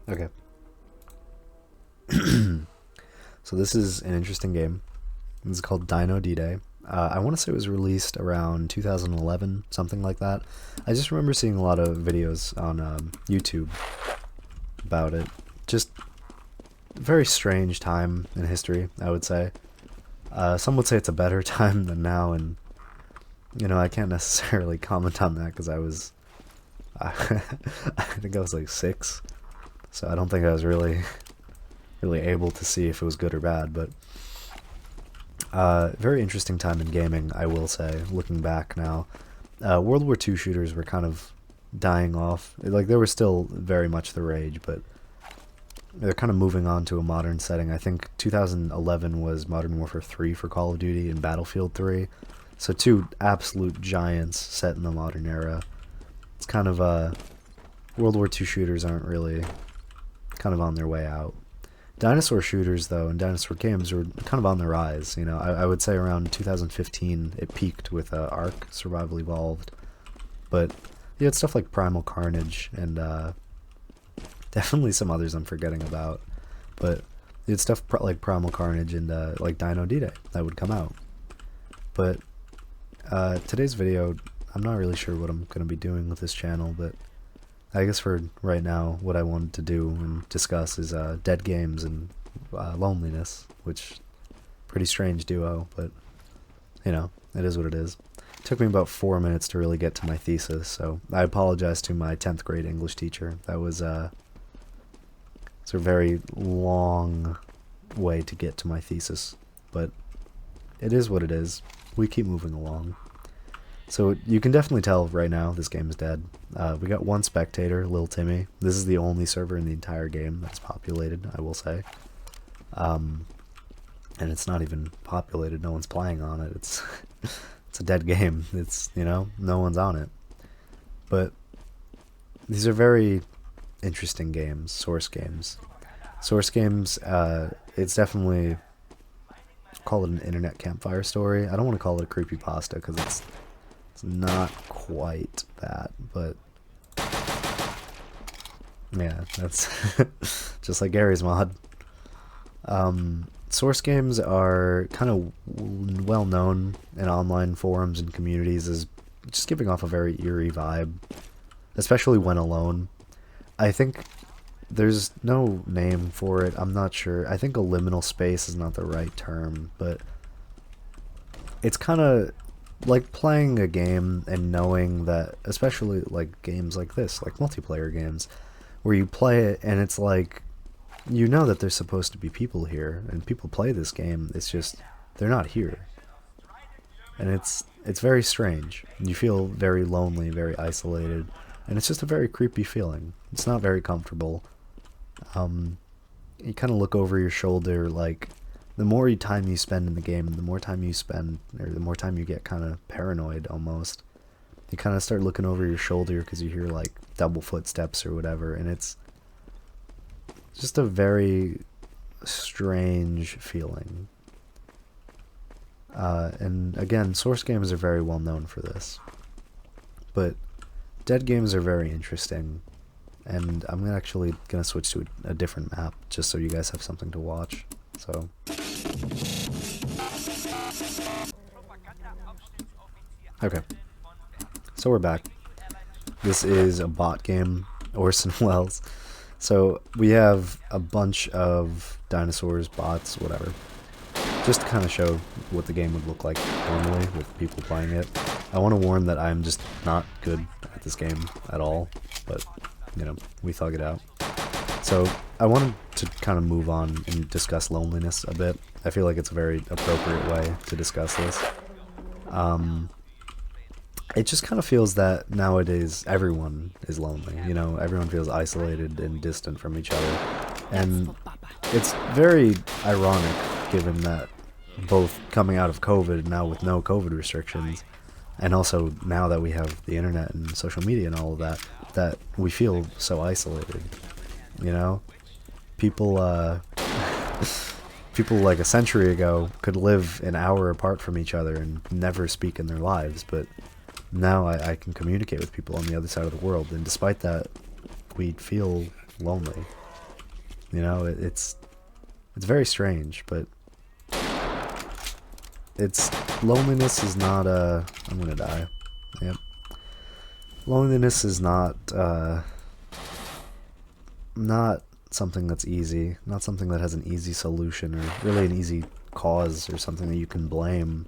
Okay. So this is an interesting game. This is called Dino D-Day. I want to say it was released around 2011, something like that. I just remember seeing a lot of videos on YouTube about it. Just a very strange time in history, I would say. Some would say it's a better time than now, and I can't necessarily comment on that because I think I was like 6, so I don't think I was really able to see if it was good or bad. But very interesting time in gaming, I will say, looking back now. World War II shooters were kind of dying off. Like, they were still very much the rage, but they're kind of moving on to a modern setting. I think 2011 was Modern Warfare 3 for Call of Duty and Battlefield 3. So two absolute giants set in the modern era. It's kind of, World War II shooters aren't really kind of on their way out. Dinosaur shooters, though, and dinosaur games were kind of on the rise. I would say around 2015 it peaked with Ark, Survival Evolved. But you had stuff like Primal Carnage and definitely some others I'm forgetting about. But you had stuff like Primal Carnage and like Dino D-Day that would come out. But today's video, I'm not really sure what I'm going to be doing with this channel, but I guess for right now, what I wanted to do and discuss is dead games and loneliness, which pretty strange duo, but it is what it is. It took me about 4 minutes to really get to my thesis, so I apologize to my 10th grade English teacher. That was it's a very long way to get to my thesis, but it is what it is. We keep moving along. So you can definitely tell right now this game is dead. We got one spectator, Lil Timmy. This is the only server in the entire game that's populated, I will say. And it's not even populated. No one's playing on it. It's it's a dead game. It's, no one's on it. But these are very interesting games, source games. Source games, it's definitely, call it an internet campfire story. I don't want to call it a creepypasta because it's not quite that, but yeah, that's just like Gary's mod. Source games are kind of well known in online forums and communities as just giving off a very eerie vibe, especially when alone. I think there's no name for it. I'm not sure. I think a liminal space is not the right term, but it's kind of like playing a game and knowing that, especially like games like this, like multiplayer games, where you play it and it's like, that there's supposed to be people here and people play this game. It's just, they're not here. And it's very strange. You feel very lonely, very isolated, and it's just a very creepy feeling. It's not very comfortable. You kind of look over your shoulder, like, the more time you spend in the game, the more time you spend, or the more time you get kind of paranoid almost. You kind of start looking over your shoulder because you hear like double footsteps or whatever, and it's just a very strange feeling. And again, source games are very well known for this. But dead games are very interesting, and I'm actually going to switch to a different map just so you guys have something to watch. So okay, so we're back. This is a bot game, Orson Welles. So we have a bunch of dinosaurs, bots, whatever, just to kind of show what the game would look like normally with people playing it. I want to warn that I'm just not good at this game at all, but we thug it out. So I wanted to kind of move on and discuss loneliness a bit. I feel like it's a very appropriate way to discuss this. It just kind of feels that nowadays everyone is lonely. Everyone feels isolated and distant from each other. And it's very ironic given that both coming out of COVID now with no COVID restrictions, and also now that we have the internet and social media and all of that, that we feel so isolated. People people like a century ago could live an hour apart from each other and never speak in their lives, but now I can communicate with people on the other side of the world, and despite that, we feel lonely. You know, it's very strange, but loneliness is not I'm gonna die. Yep. Loneliness is not something that's easy, not something that has an easy solution or really an easy cause or something that you can blame.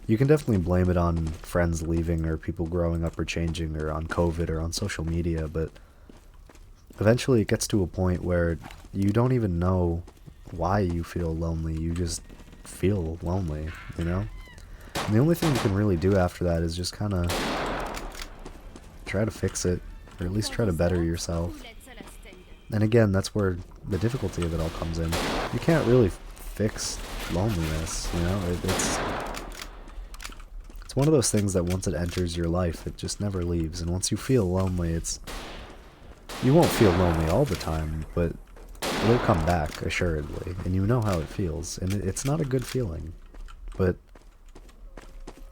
You can definitely blame it on friends leaving or people growing up or changing or on COVID or on social media, but eventually it gets to a point where you don't even know why you feel lonely. You just feel lonely, you know? And the only thing you can really do after that is just kind of try to fix it, or at least try to better yourself. And again, that's where the difficulty of it all comes in. You can't really fix loneliness, you know? It's one of those things that once it enters your life, it just never leaves. And once you feel lonely, you won't feel lonely all the time, but it'll come back, assuredly. And you know how it feels. And it's not a good feeling. But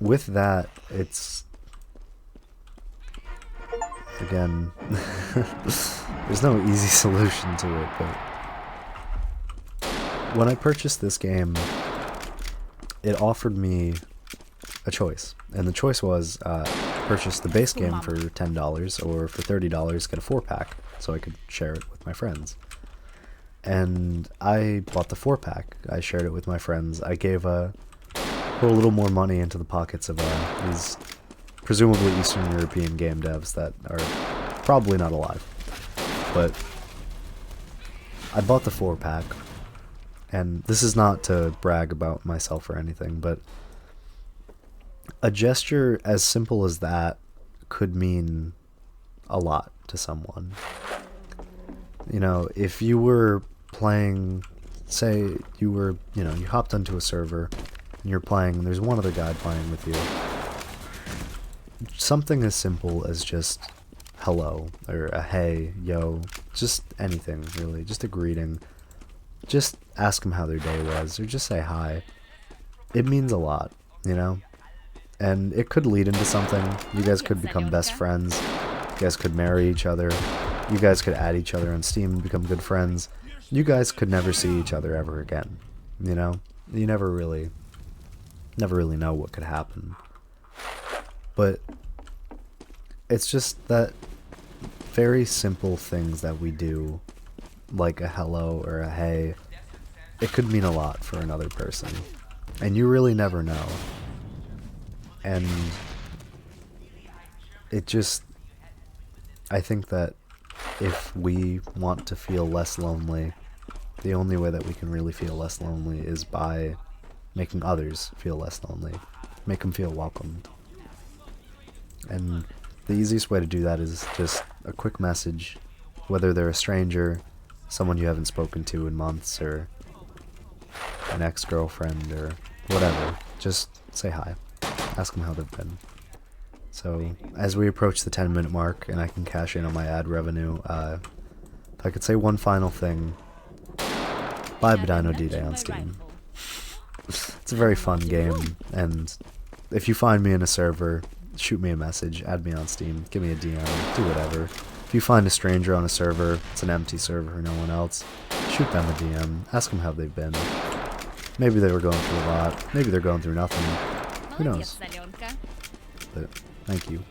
with that, it's... Again, there's no easy solution to it, but... When I purchased this game, it offered me a choice. And the choice was purchase the base game for $10 or for $30 get a 4-pack so I could share it with my friends. And I bought the 4-pack. I shared it with my friends. I put a little more money into the pockets of these presumably Eastern European game devs that are probably not alive. But I bought the 4-pack, and this is not to brag about myself or anything, but a gesture as simple as that could mean a lot to someone. You know, if you were playing, say you hopped onto a server and you're playing and there's one other guy playing with you, something as simple as just hello or a hey, yo, just anything really, just a greeting, just ask them how their day was or just say hi. It means a lot, you know? And it could lead into something. You guys could become best friends. You guys could marry each other. You guys could add each other on Steam and become good friends. You guys could never see each other ever again. You know? You never really know what could happen. But it's just that very simple things that we do, like a hello or a hey, it could mean a lot for another person. And you really never know. And I think that if we want to feel less lonely, the only way that we can really feel less lonely is by making others feel less lonely. Make them feel welcomed. And the easiest way to do that is just a quick message, whether they're a stranger, someone you haven't spoken to in months, or an ex-girlfriend, or whatever. Just say hi. Ask them how they've been. So, as we approach the 10-minute mark and I can cash in on my ad revenue, if I could say one final thing, buy Dino D-Day on Steam. It's a very fun game, and if you find me in a server, shoot me a message, add me on Steam, give me a DM, do whatever. If you find a stranger on a server, it's an empty server, no one else, shoot them a DM, ask them how they've been. Maybe they were going through a lot, maybe they're going through nothing. Who knows? But thank you.